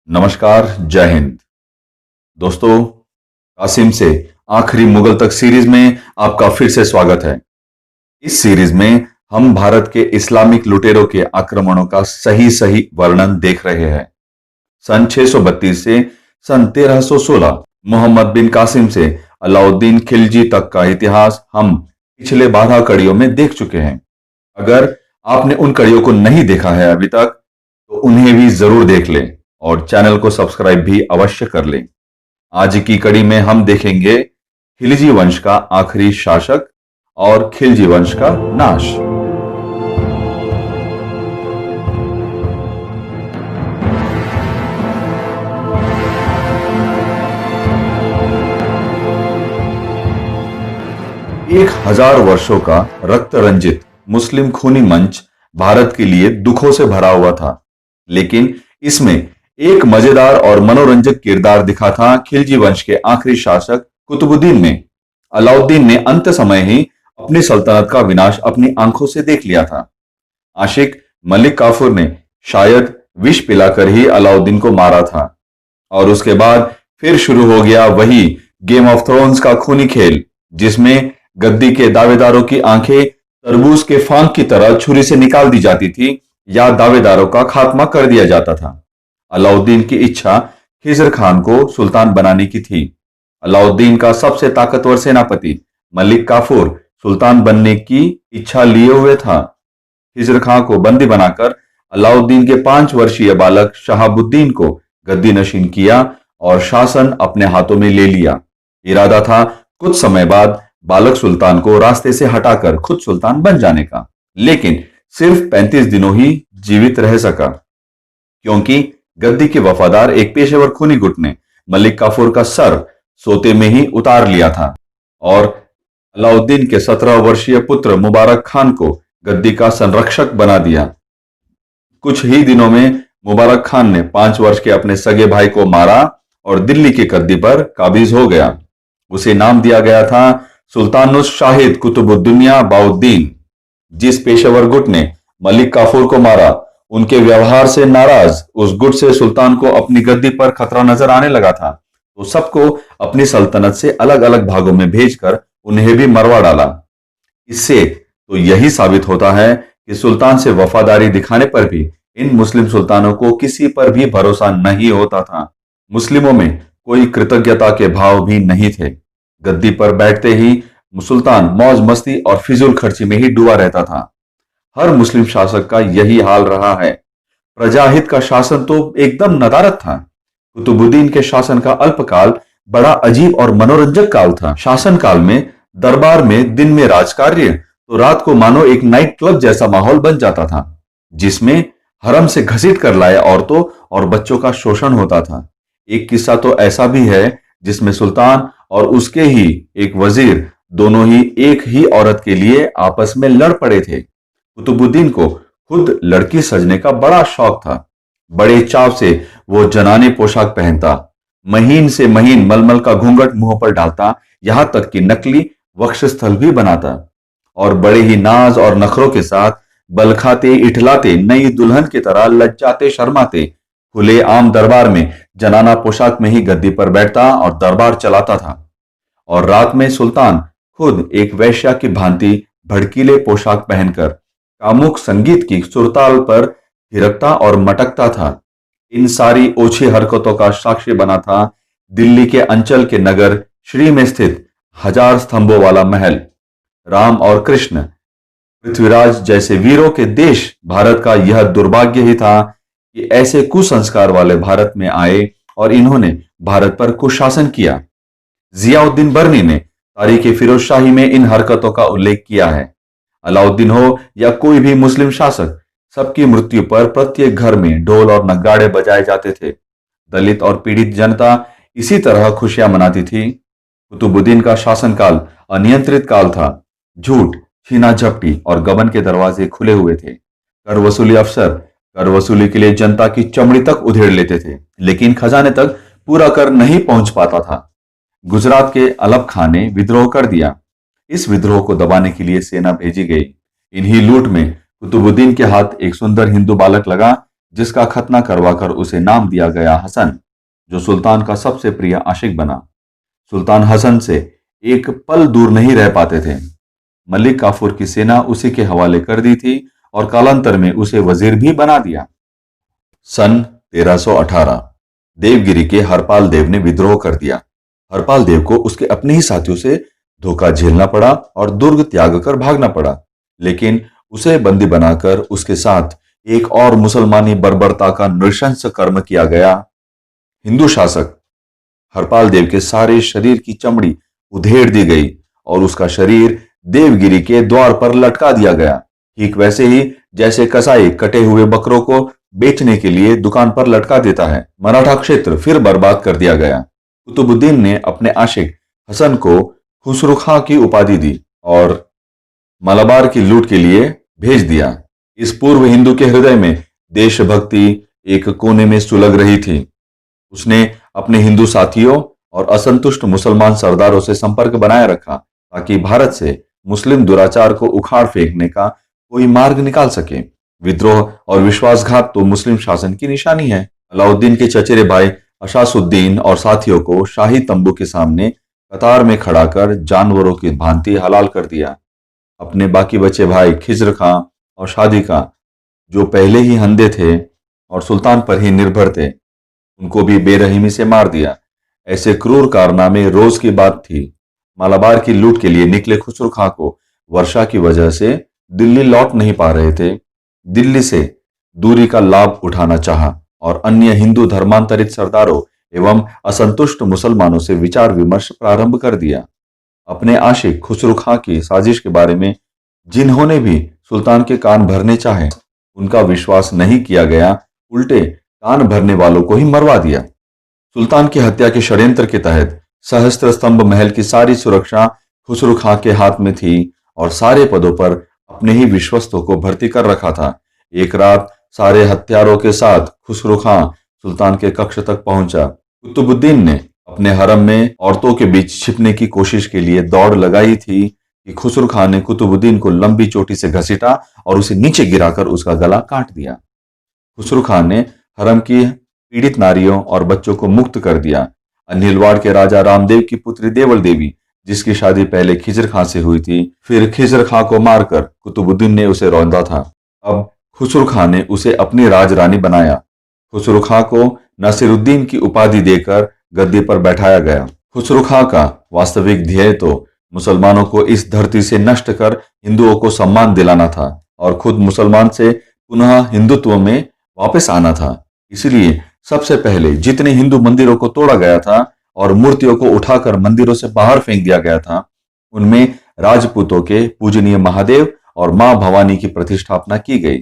नमस्कार, जय हिंद। दोस्तों, कासिम से आखिरी मुगल तक सीरीज में आपका फिर से स्वागत है। इस सीरीज में हम भारत के इस्लामिक लुटेरों के आक्रमणों का सही सही वर्णन देख रहे हैं। सन 632 से सन 1316 मोहम्मद बिन कासिम से अलाउद्दीन खिलजी तक का इतिहास हम पिछले 12 कड़ियों में देख चुके हैं। अगर आपने उन कड़ियों को नहीं देखा है अभी तक, तो उन्हें भी जरूर देख लें और चैनल को सब्सक्राइब भी अवश्य कर लें। आज की कड़ी में हम देखेंगे खिलजी वंश का आखिरी शासक और खिलजी वंश का नाश। एक 1000 वर्षों का रक्त रंजित मुस्लिम खूनी मंच भारत के लिए दुखों से भरा हुआ था, लेकिन इसमें एक मजेदार और मनोरंजक किरदार दिखा था खिलजी वंश के आखिरी शासक कुतुबुद्दीन ने। अलाउद्दीन ने अंत समय ही अपनी सल्तनत का विनाश अपनी आंखों से देख लिया था। आशिक मलिक काफूर ने शायद विष पिलाकर ही अलाउद्दीन को मारा था, और उसके बाद फिर शुरू हो गया वही गेम ऑफ थ्रोन्स का खूनी खेल, जिसमें गद्दी के दावेदारों की आंखें तरबूज के फांक की तरह छुरी से निकाल दी जाती थी या दावेदारों का खात्मा कर दिया जाता था। अलाउद्दीन की इच्छा खिज़र खान को सुल्तान बनाने की थी। अलाउद्दीन का सबसे ताकतवर सेनापति मलिक काफूर सुल्तान बनने की इच्छा लिए हुए था। खिज़र खान को बंदी बनाकर अलाउद्दीन के 5 वर्षीय बालक शहाबुद्दीन को गद्दी नशीन किया और शासन अपने हाथों में ले लिया। इरादा था कुछ समय बाद बालक सुल्तान को रास्ते से हटाकर खुद सुल्तान बन जाने का, लेकिन सिर्फ 35 दिनों ही जीवित रह सका, क्योंकि गद्दी के वफादार एक पेशेवर खूनी गुट ने मलिक काफूर का सर सोते में ही उतार लिया था और अलाउद्दीन के 17 वर्षीय पुत्र मुबारक खान को गद्दी का संरक्षक बना दिया। कुछ ही दिनों में मुबारक खान ने 5 वर्ष के अपने सगे भाई को मारा और दिल्ली की गद्दी पर काबिज हो गया। उसे नाम दिया गया था सुल्तानुस शाहिद कुतुबुद्दुनिया बाउद्दीन। जिस पेशेवर गुट ने मलिक काफूर को मारा, उनके व्यवहार से नाराज उस गुट से सुल्तान को अपनी गद्दी पर खतरा नजर आने लगा था, तो सबको अपनी सल्तनत से अलग अलग भागों में भेजकर उन्हें भी मरवा डाला। इससे तो यही साबित होता है कि सुल्तान से वफादारी दिखाने पर भी इन मुस्लिम सुल्तानों को किसी पर भी भरोसा नहीं होता था। मुस्लिमों में कोई कृतज्ञता के भाव भी नहीं थे। गद्दी पर बैठते ही सुल्तान मौज मस्ती और फिजूल खर्ची में ही डूबा रहता था। हर मुस्लिम शासक का यही हाल रहा है। प्रजाहित का शासन तो एकदम नदारद था। कुतुबुद्दीन के शासन का अल्पकाल बड़ा अजीब और मनोरंजक काल था। शासन काल में दरबार में दिन में राजकार्य, तो रात को मानो एक नाइट क्लब जैसा माहौल बन जाता था, जिसमें हरम से घसीट कर लाए औरतों और बच्चों का शोषण होता था। एक किस्सा तो ऐसा भी है जिसमें सुल्तान और उसके ही एक वजीर दोनों ही एक ही औरत के लिए आपस में लड़ पड़े थे। कुतुबुद्दीन को खुद लड़की सजने का बड़ा शौक था। बड़े चाव से वो जनानी पोशाक पहनता, महीन से महीन मलमल का घूंघट मुंह पर डालता, यहां तक कि नकली वक्षस्थल भी बनाता, और बड़े ही नाज और नखरों के साथ बलखाते इठलाते नई दुल्हन की तरह लज्जाते शर्माते खुले आम दरबार में जनाना पोशाक में ही गद्दी पर बैठता और दरबार चलाता था। और रात में सुल्तान खुद एक वैश्या की भांति भड़कीले पोशाक पहनकर कामुक संगीत की सुरताल पर थिरकता और मटकता था। इन सारी ओछी हरकतों का साक्षी बना था दिल्ली के अंचल के नगर श्री में स्थित 1000 स्तंभों वाला महल। राम और कृष्ण, पृथ्वीराज जैसे वीरों के देश भारत का यह दुर्भाग्य ही था कि ऐसे कुसंस्कार वाले भारत में आए और इन्होंने भारत पर कुशासन किया। जियाउद्दीन बर्नी ने तारीख फिरोजशाही में इन हरकतों का उल्लेख किया है। अलाउद्दीन हो या कोई भी मुस्लिम शासक, सबकी मृत्यु पर प्रत्येक घर में ढोल और नगाड़े बजाए जाते थे। दलित और पीड़ित जनता इसी तरह खुशियां मनाती थी। कुतुबुद्दीन का शासनकाल अनियंत्रित काल था। झूठ, छीना झपटी और गबन के दरवाजे खुले हुए थे। कर वसूली अफसर कर वसूली के लिए जनता की चमड़ी तक उधेड़ लेते थे, लेकिन खजाने तक पूरा कर नहीं पहुंच पाता था। गुजरात के अलब खान ने विद्रोह कर दिया। इस विद्रोह को दबाने के लिए सेना भेजी गई। इन्हीं लूट में कुतुबुद्दीन के हाथ एक सुंदर हिंदू बालक लगा, जिसका खतना करवाकर उसे नाम दिया गया हसन, जो सुल्तान का सबसे प्रिय आशिक बना। सुल्तान हसन से एक पल दूर नहीं रह पाते थे। मलिक काफूर की सेना उसी के हवाले कर दी थी और कालांतर में उसे वजीर भी बना दिया। सन 1318 देवगिरी के हरपाल देव ने विद्रोह कर दिया। हरपाल देव को उसके अपने ही साथियों से धोखा झेलना पड़ा और दुर्ग त्याग कर भागना पड़ा, लेकिन उसे बंदी बनाकर उसके साथ एक और मुसलमानी बर्बरता का नृशंस कर्म किया गया। हिंदू शासक हरपाल देव के सारे शरीर की चमड़ी उधेड़ दी गई और उसका शरीर देवगिरी के द्वार पर लटका दिया गया, ठीक वैसे ही जैसे कसाई कटे हुए बकरों को बेचने के लिए दुकान पर लटका देता है। मराठा क्षेत्र फिर बर्बाद कर दिया गया। कुतुबुद्दीन ने अपने आशिक हसन को खुसरू खां की उपाधि दी और मलाबार की लूट के लिए भेज दिया। इस पूर्व हिंदू के हृदय में देशभक्ति एक कोने में सुलग रही थी। उसने अपने हिंदू साथियों और असंतुष्ट मुसलमान सरदारों से संपर्क बनाए रखा ताकि भारत से मुस्लिम दुराचार को उखाड़ फेंकने का कोई मार्ग निकाल सके। विद्रोह और विश्वासघात तो मुस्लिम शासन की निशानी है। अलाउद्दीन के चचेरे भाई अशासुद्दीन और साथियों को शाही तंबू के सामने कतार में खड़ा कर जानवरों की भांति हलाल कर दिया। अपने बाकी बचे भाई खिज्र खां और शादी खां, जो पहले ही अंधे थे और सुल्तान पर ही निर्भर थे, उनको भी बेरहमी से मार दिया। ऐसे क्रूर कारनामे रोज की बात थी। मालाबार की लूट के लिए निकले खुसरू खां को वर्षा की वजह से दिल्ली लौट नहीं पा रहे थे। दिल्ली से दूरी का लाभ उठाना चाहा और अन्य हिंदू धर्मांतरित सरदारों एवं असंतुष्ट मुसलमानों से विचार विमर्श प्रारंभ कर दिया। अपने आशिक खुसरू खां की साजिश के बारे में जिन्होंने भी सुल्तान के कान भरने चाहे, उनका विश्वास नहीं किया गया, उल्टे कान भरने वालों को ही मरवा दिया। सुल्तान की हत्या के षड्यंत्र के तहत सहस्त्र स्तंभ महल की सारी सुरक्षा खुसरू खां के हाथ में थी और सारे पदों पर अपने ही विश्वस्तों को भर्ती कर रखा था। एक रात सारे हथियारों के साथ खुसरू खां सुल्तान के कक्ष तक पहुंचा। कुतुबुद्दीन ने अपने हरम में औरतों के बीच छिपने की कोशिश के लिए दौड़ लगाई थी कि खुसरू खां ने कुतुबुद्दीन को लंबी चोटी से घसीटा और उसे नीचे गिराकर उसका गला काट दिया। खुसरू खां ने हरम की पीड़ित नारियों और बच्चों को मुक्त कर दिया। अनिलवाड़ के राजा रामदेव की पुत्री देवल देवी, जिसकी शादी पहले खिज्र खां से हुई थी, फिर खिज्र खां को मारकर कुतुबुद्दीन ने उसे रौंदा था। अब खुसरू खां ने उसे अपनी राजरानी बनाया। खुसरू खां को नासिरुद्दीन की उपाधि देकर गद्दी पर बैठाया गया। खुसरू खां का वास्तविक ध्येय तो मुसलमानों को इस धरती से नष्ट कर हिंदुओं को सम्मान दिलाना था और खुद मुसलमान से पुनः हिंदुत्व में वापस आना था। इसलिए सबसे पहले जितने हिंदू मंदिरों को तोड़ा गया था और मूर्तियों को उठाकर मंदिरों से बाहर फेंक दिया गया था, उनमें राजपूतों के पूजनीय महादेव और मां भवानी की प्रतिष्ठापना की गई।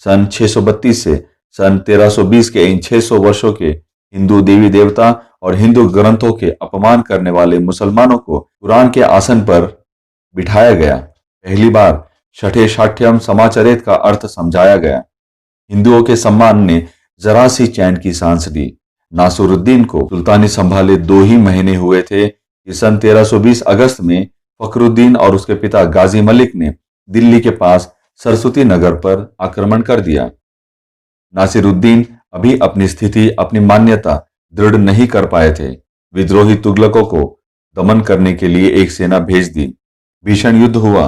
सन 632 से सन 1320 के इन 600 वर्षों के हिंदू देवी देवता और हिंदू ग्रंथों के अपमान करने वाले मुसलमानों को कुरान के आसन पर बिठाया गया। पहली बार छठे शाठ्यम समाचरित का अर्थ समझाया गया। हिंदुओं के सम्मान ने जरा सी चैन की सांस ली। नासिरुद्दीन को सुल्तानी संभाले 2 ही महीने हुए थे कि सन 1320 अगस्त में फखरुद्दीन और उसके पिता गाजी मलिक ने दिल्ली के पास सरस्वती नगर पर आक्रमण कर दिया। नासिरुद्दीन अभी अपनी स्थिति, अपनी मान्यता दृढ़ नहीं कर पाए थे। विद्रोही तुगलकों को दमन करने के लिए एक सेना भेज दी। भीषण युद्ध हुआ।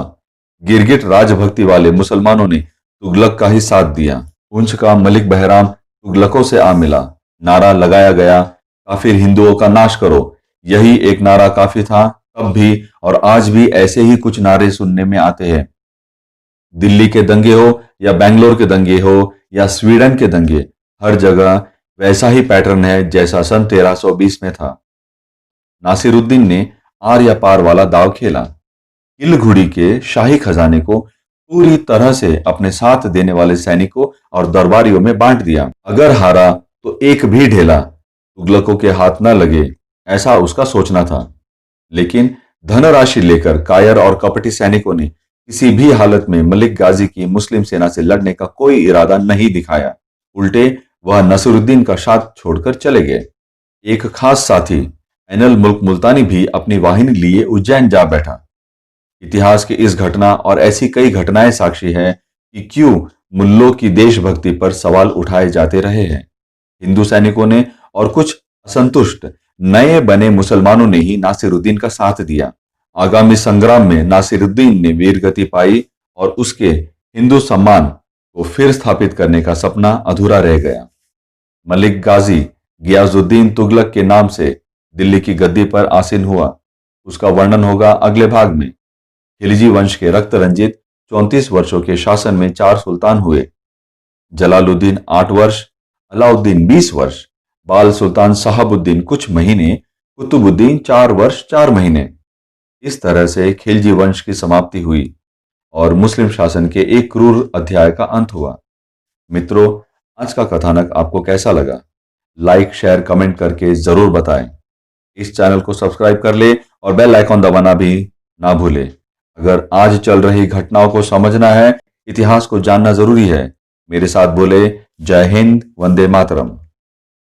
गिरगिट राजभक्ति वाले मुसलमानों ने तुगलक का ही साथ दिया। पुंछ का मलिक बहराम तुगलकों से आ मिला। नारा लगाया गया, काफिर हिंदुओं का नाश करो। यही एक नारा काफी था तब भी और आज भी ऐसे ही कुछ नारे सुनने में आते हैं। दिल्ली के दंगे हो या बेंगलोर के दंगे हो या स्वीडन के दंगे, हर जगह वैसा ही पैटर्न है जैसा सन 1320 में था। नासिरुद्दीन ने आर या पार वाला दाव खेला। किलघुड़ी के शाही खजाने को पूरी तरह से अपने साथ देने वाले सैनिकों और दरबारियों में बांट दिया। अगर हारा तो एक भी ढेला तुगलकों के हाथ न लगे, ऐसा उसका सोचना था। लेकिन धनराशि लेकर कायर और कपटी सैनिकों ने किसी भी हालत में मलिक गाजी की मुस्लिम सेना से लड़ने का कोई इरादा नहीं दिखाया। उल्टे वह नसीरुद्दीन का साथ छोड़कर चले गए। एक खास साथी एनल मुल्क मुल्तानी भी अपनी वाहिनी लिए उज्जैन जा बैठा। इतिहास की इस घटना और ऐसी कई घटनाएं साक्षी है कि क्यों मुल्लों की देशभक्ति पर सवाल उठाए जाते रहे हैं। हिंदू सैनिकों ने और कुछ असंतुष्ट नए बने मुसलमानों ने ही नासिरुद्दीन का साथ दिया। आगामी संग्राम में नासिरुद्दीन ने वीरगति पाई और उसके हिंदू सम्मान को फिर स्थापित करने का सपना अधूरा रह गया। मलिक गाजी गियाजुद्दीन तुगलक के नाम से दिल्ली की गद्दी पर आसीन हुआ। उसका वर्णन होगा अगले भाग में। खिलजी वंश के रक्त रंजित 34 वर्षों के शासन में 4 सुल्तान हुए। जलालुद्दीन 8 वर्ष, अलाउद्दीन 20 वर्ष, बाल सुल्तान साहबुद्दीन कुछ महीने, कुतुबुद्दीन 4 वर्ष 4 महीने। इस तरह से खिलजी वंश की समाप्ति हुई और मुस्लिम शासन के एक क्रूर अध्याय का अंत हुआ। मित्रों, आज का कथानक आपको कैसा लगा? लाइक, शेयर, कमेंट करके जरूर बताएं। इस चैनल को सब्सक्राइब कर ले और बेल आइकॉन दबाना भी ना भूले। अगर आज चल रही घटनाओं को समझना है, इतिहास को जानना जरूरी है। मेरे साथ बोले, जय हिंद, वंदे मातरम।